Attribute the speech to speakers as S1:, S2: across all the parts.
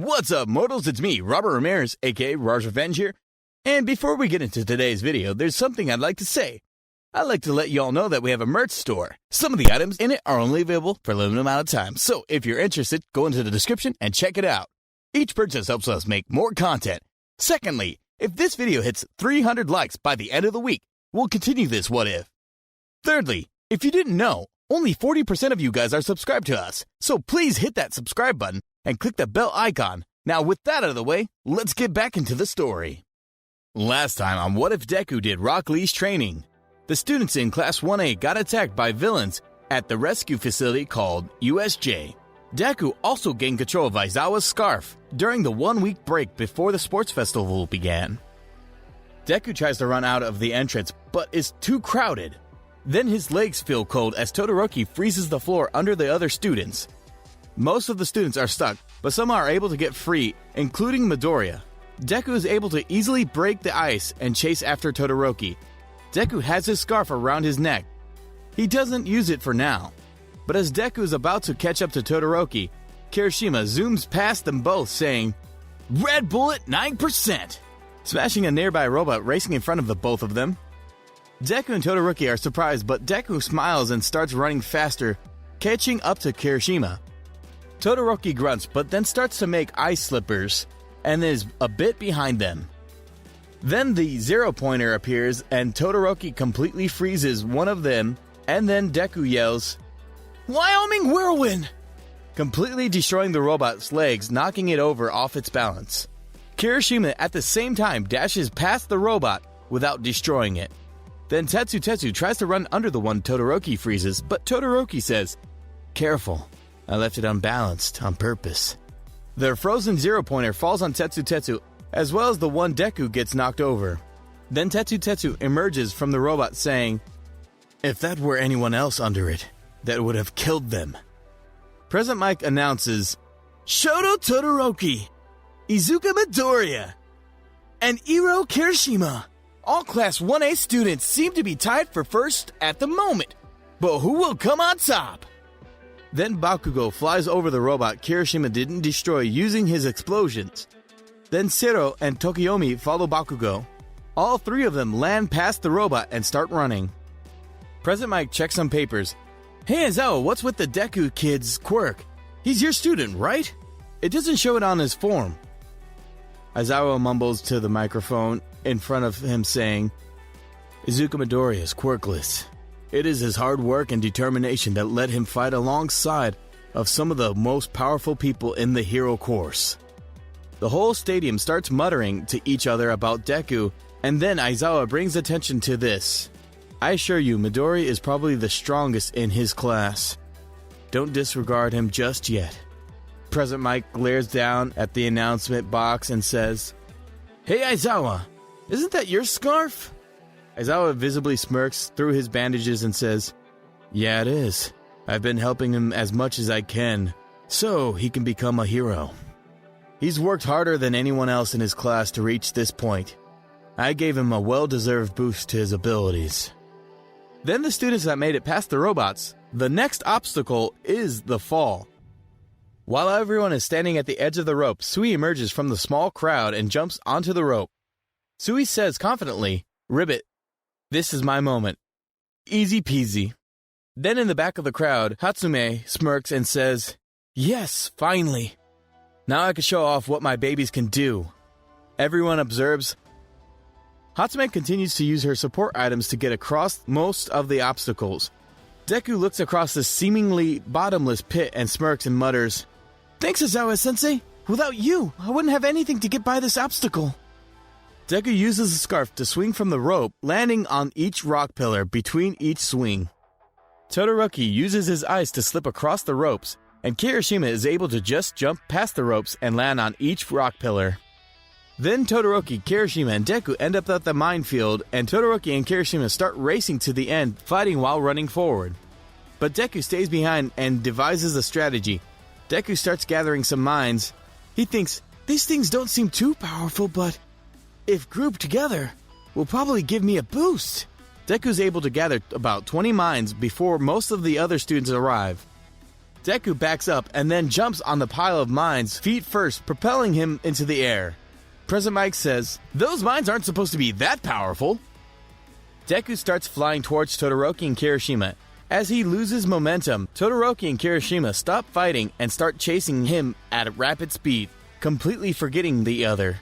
S1: What's up, mortals? It's me, Robert Ramirez, aka Raj Revenge here. And before we get into today's video, there's something I'd like to say. I'd like to let y'all know that we have a merch store. Some of the items in it are only available for a limited amount of time, so if you're interested, go into the description and check it out. Each purchase helps us make more content. Secondly, if this video hits 300 likes by the end of the week, we'll continue this What If. Thirdly, if you didn't know, only 40% of you guys are subscribed to us, so please hit that subscribe button and click the bell icon. Now with that out of the way, let's get back into the story. Last time on What If Deku did Rock Lee's training, the students in Class 1A got attacked by villains at the rescue facility called USJ. Deku also gained control of Aizawa's scarf during the 1-week break before the sports festival began. Deku tries to run out of the entrance but is too crowded. Then his legs feel cold as Todoroki freezes the floor under the other students. Most of the students are stuck, but some are able to get free, including Midoriya. Deku is able to easily break the ice and chase after Todoroki. Deku has his scarf around his neck. He doesn't use it for now. But as Deku is about to catch up to Todoroki, Kirishima zooms past them both saying, "Red Bullet 9%!" smashing a nearby robot racing in front of the both of them. Deku and Todoroki are surprised, but Deku smiles and starts running faster, catching up to Kirishima. Todoroki grunts but then starts to make ice slippers and is a bit behind them. Then the Zero Pointer appears and Todoroki completely freezes one of them, and then Deku yells, "Wyoming Whirlwind!" completely destroying the robot's legs, knocking it over off its balance. Kirishima at the same time dashes past the robot without destroying it. Then Tetsu tries to run under the one Todoroki freezes, but Todoroki says, "Careful, I left it unbalanced on purpose." Their frozen Zero Pointer falls on Tetsu, as well as the one Deku gets knocked over. Then Tetsu emerges from the robot saying, "If that were anyone else under it, that would have killed them." Present Mike announces, "Shoto Todoroki, Izuka Midoriya, and Iro Kirishima. All Class 1A students seem to be tied for first at the moment, but who will come on top?" Then Bakugo flies over the robot Kirishima didn't destroy using his explosions. Then Sero and Tokiyomi follow Bakugo. All three of them land past the robot and start running. Present Mike checks some papers. "Hey Aizawa, what's with the Deku kid's quirk? He's your student, right? It doesn't show it on his form." Aizawa mumbles to the microphone in front of him saying, "Izuka Midoriya is quirkless. It is his hard work and determination that let him fight alongside of some of the most powerful people in the hero course." The whole stadium starts muttering to each other about Deku, and then Aizawa brings attention to this. "I assure you, Midori is probably the strongest in his class. Don't disregard him just yet." Present Mike glares down at the announcement box and says, "Hey Aizawa, isn't that your scarf?" Aizawa visibly smirks through his bandages and says, "Yeah, it is. I've been helping him as much as I can, so he can become a hero. He's worked harder than anyone else in his class to reach this point. I gave him a well-deserved boost to his abilities." Then the students that made it past the robots, the next obstacle is the fall. While everyone is standing at the edge of the rope, Sui emerges from the small crowd and jumps onto the rope. Sui says confidently, "Ribbit, this is my moment. Easy peasy." Then in the back of the crowd, Hatsume smirks and says, "Yes, finally. Now I can show off what my babies can do." Everyone observes. Hatsume continues to use her support items to get across most of the obstacles. Deku looks across the seemingly bottomless pit and smirks and mutters, "Thanks, Aizawa-sensei. Without you, I wouldn't have anything to get by this obstacle." Deku uses the scarf to swing from the rope, landing on each rock pillar between each swing. Todoroki uses his ice to slip across the ropes, and Kirishima is able to just jump past the ropes and land on each rock pillar. Then Todoroki, Kirishima, and Deku end up at the minefield, and Todoroki and Kirishima start racing to the end, fighting while running forward. But Deku stays behind and devises a strategy. Deku starts gathering some mines. He thinks, "These things don't seem too powerful, but if grouped together, will probably give me a boost." Deku's able to gather about 20 mines before most of the other students arrive. Deku backs up and then jumps on the pile of mines feet first, propelling him into the air. Present Mike says, "Those mines aren't supposed to be that powerful." Deku starts flying towards Todoroki and Kirishima. As he loses momentum, Todoroki and Kirishima stop fighting and start chasing him at a rapid speed, completely forgetting the other.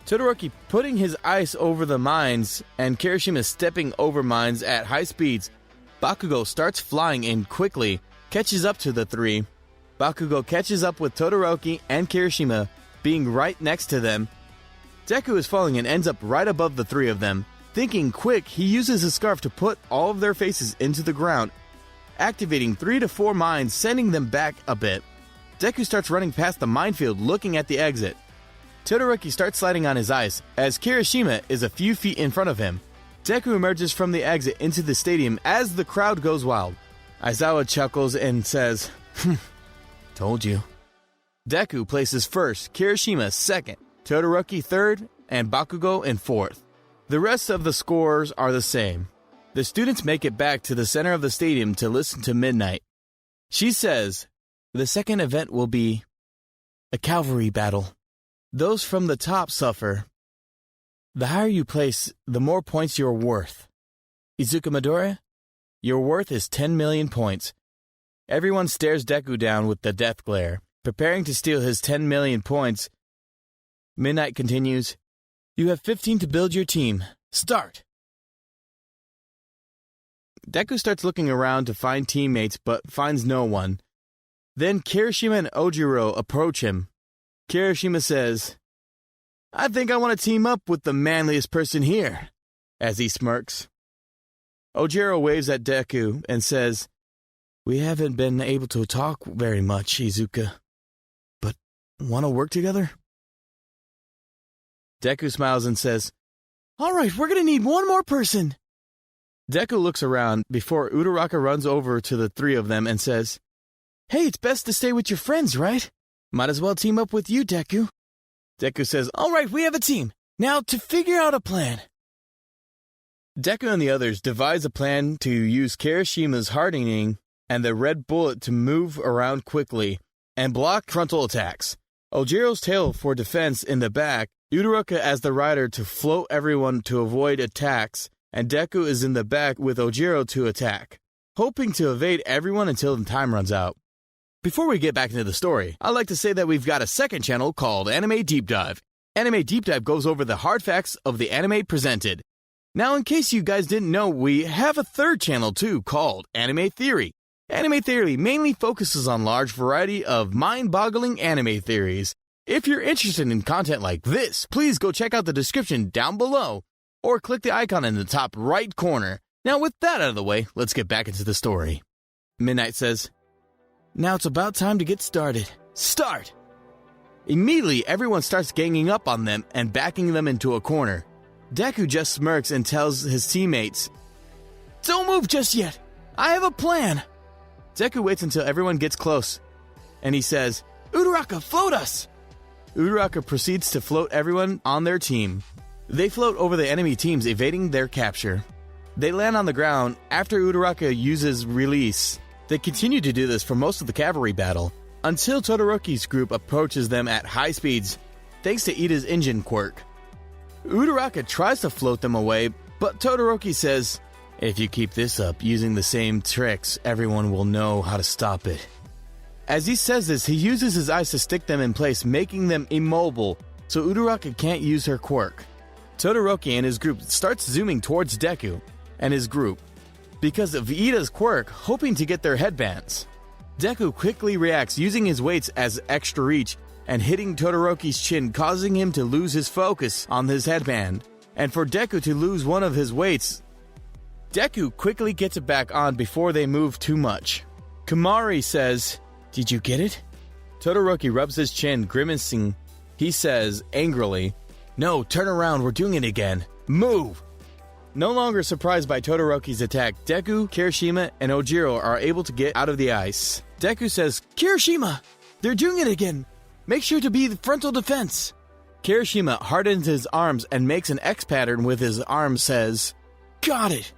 S1: Todoroki putting his ice over the mines and Kirishima stepping over mines at high speeds. Bakugo starts flying in quickly, catches up to the three. Bakugo catches up with Todoroki and Kirishima, being right next to them. Deku is falling and ends up right above the three of them. Thinking quick, he uses his scarf to put all of their faces into the ground, activating 3 to 4 mines, sending them back a bit. Deku starts running past the minefield, looking at the exit. Todoroki starts sliding on his ice, as Kirishima is a few feet in front of him. Deku emerges from the exit into the stadium as the crowd goes wild. Aizawa chuckles and says, "Told you." Deku places first, Kirishima second, Todoroki third, and Bakugo in fourth. The rest of the scores are the same. The students make it back to the center of the stadium to listen to Midnight. She says, the second event will be a cavalry battle. Those from the top suffer. The higher you place, the more points you're worth. Izuku Midoriya, your worth is 10 million points. Everyone stares Deku down with the death glare, preparing to steal his 10 million points. Midnight continues, "You have 15 to build your team. Start!" Deku starts looking around to find teammates but finds no one. Then Kirishima and Ojiro approach him. Kirishima says, "I think I want to team up with the manliest person here," as he smirks. Ojiro waves at Deku and says, "We haven't been able to talk very much, Izuka. But want to work together?" Deku smiles and says, "All right, we're going to need one more person." Deku looks around before Uraraka runs over to the three of them and says, "Hey, it's best to stay with your friends, right? Might as well team up with you, Deku." Deku says, "All right, we have a team. Now to figure out a plan." Deku and the others devise a plan to use Kirishima's hardening and the red bullet to move around quickly and block frontal attacks. Ojiro's tail for defense in the back, Uraraka as the rider to float everyone to avoid attacks, and Deku is in the back with Ojiro to attack, hoping to evade everyone until the time runs out. Before we get back into the story, I'd like to say that we've got a second channel called Anime Deep Dive. Anime Deep Dive goes over the hard facts of the anime presented. Now, in case you guys didn't know, we have a third channel too called Anime Theory. Anime Theory mainly focuses on large variety of mind-boggling anime theories. If you're interested in content like this, please go check out the description down below or click the icon in the top right corner. Now, with that out of the way, let's get back into the story. Midnight says, "Now it's about time to get started. Start!" Immediately, everyone starts ganging up on them and backing them into a corner. Deku just smirks and tells his teammates, "Don't move just yet. I have a plan." Deku waits until everyone gets close, and he says, "Uraraka, float us!" Uraraka proceeds to float everyone on their team. They float over the enemy teams, evading their capture. They land on the ground after Uraraka uses release. They continue to do this for most of the cavalry battle, until Todoroki's group approaches them at high speeds, thanks to Ida's engine quirk. Uraraka tries to float them away, but Todoroki says, "If you keep this up using the same tricks, everyone will know how to stop it." As he says this, he uses his eyes to stick them in place, making them immobile, so Uraraka can't use her quirk. Todoroki and his group starts zooming towards Deku and his group because of Ida's quirk, hoping to get their headbands. Deku quickly reacts using his weights as extra reach and hitting Todoroki's chin, causing him to lose his focus on his headband, and for Deku to lose one of his weights. Deku quickly gets it back on before they move too much. Kamari says, "Did you get it?" Todoroki rubs his chin, grimacing. He says, angrily, "No, turn around, we're doing it again. Move!" No longer surprised by Todoroki's attack, Deku, Kirishima, and Ojiro are able to get out of the ice. Deku says, "Kirishima, they're doing it again. Make sure to be the frontal defense." Kirishima hardens his arms and makes an X pattern with his arm, says, "Got it."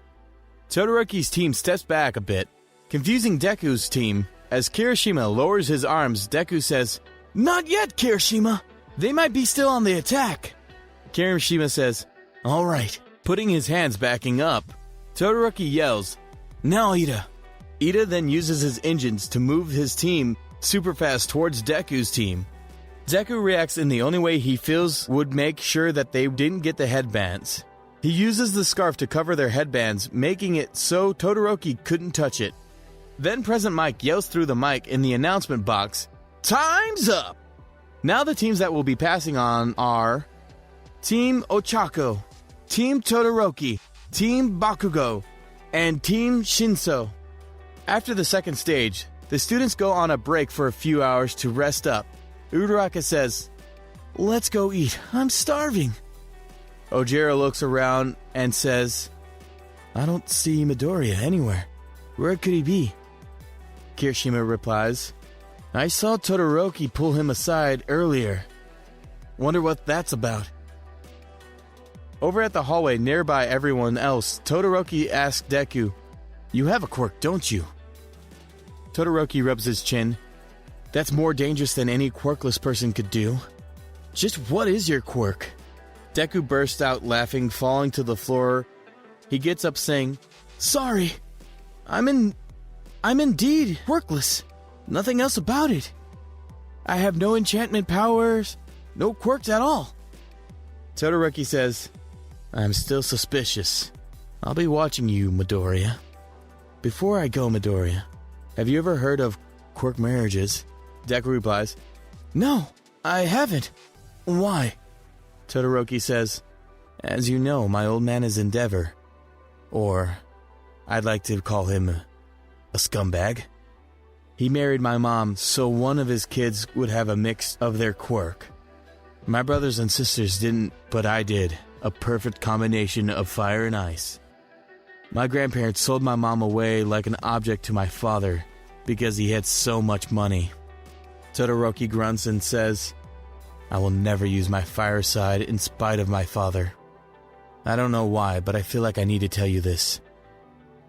S1: Todoroki's team steps back a bit, confusing Deku's team. As Kirishima lowers his arms, Deku says, "Not yet, Kirishima! They might be still on the attack." Kirishima says, "All right," putting his hands backing up. Todoroki yells, "Now Ida!" Ida then uses his engines to move his team super fast towards Deku's team. Deku reacts in the only way he feels would make sure that they didn't get the headbands. He uses the scarf to cover their headbands, making it so Todoroki couldn't touch it. Then Present Mike yells through the mic in the announcement box, "Time's up!" Now the teams that will be passing on are Team Ochako, Team Todoroki, Team Bakugo, and Team Shinso. After the second stage, the students go on a break for a few hours to rest up. Uraraka says, "Let's go eat, I'm starving." Ojiro looks around and says, "I don't see Midoriya anywhere. Where could he be?" Kirishima replies, "I saw Todoroki pull him aside earlier. Wonder what that's about." Over at the hallway nearby everyone else, Todoroki asks Deku, "You have a quirk, don't you?" Todoroki rubs his chin. "That's more dangerous than any quirkless person could do." "Just what is your quirk?" Deku bursts out laughing, falling to the floor. He gets up saying, "Sorry, I'm indeed quirkless. Nothing else about it. I have no enchantment powers, no quirks at all." Todoroki says, "I'm still suspicious. I'll be watching you, Midoriya." "Before I go, Midoriya, have you ever heard of quirk marriages?" Deku replies, "No, I haven't. Why?" Todoroki says, "As you know, my old man is Endeavor. Or, I'd like to call him a scumbag. He married my mom, so one of his kids would have a mix of their quirk. My brothers and sisters didn't, but I did. A perfect combination of fire and ice. My grandparents sold my mom away like an object to my father because he had so much money." Todoroki grunts and says, "I will never use my fire side in spite of my father. I don't know why, but I feel like I need to tell you this."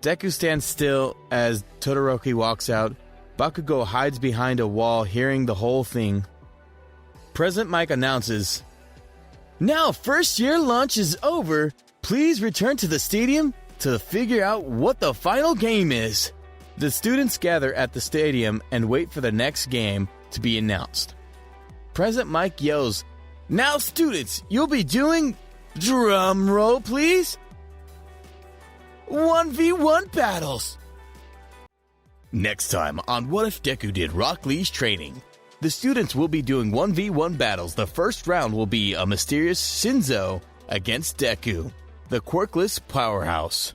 S1: Deku stands still as Todoroki walks out. Bakugo hides behind a wall, hearing the whole thing. Present Mike announces, "Now first year lunch is over. Please return to the stadium to figure out what the final game is." The students gather at the stadium and wait for the next game to be announced. Present Mike yells, "Now students, you'll be doing, drum roll please, 1v1 battles." Next time on What If Deku Did Rock Lee's Training, the students will be doing 1v1 battles. The first round will be a mysterious Shinso against Deku, the quirkless powerhouse.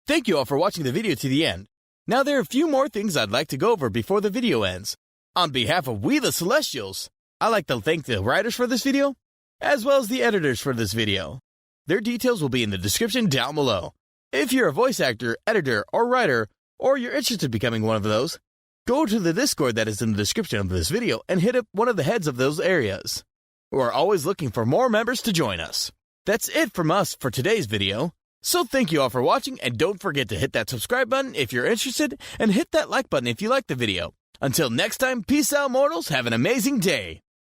S1: Thank you all for watching the video to the end. Now there are a few more things I'd like to go over before the video ends. On behalf of We the Celestials, I'd like to thank the writers for this video, as well as the editors for this video. Their details will be in the description down below. If you're a voice actor, editor, or writer, or you're interested in becoming one of those, go to the Discord that is in the description of this video and hit up one of the heads of those areas. We're always looking for more members to join us. That's it from us for today's video. So thank you all for watching, and don't forget to hit that subscribe button if you're interested, and hit that like button if you liked the video. Until next time, peace out mortals, have an amazing day.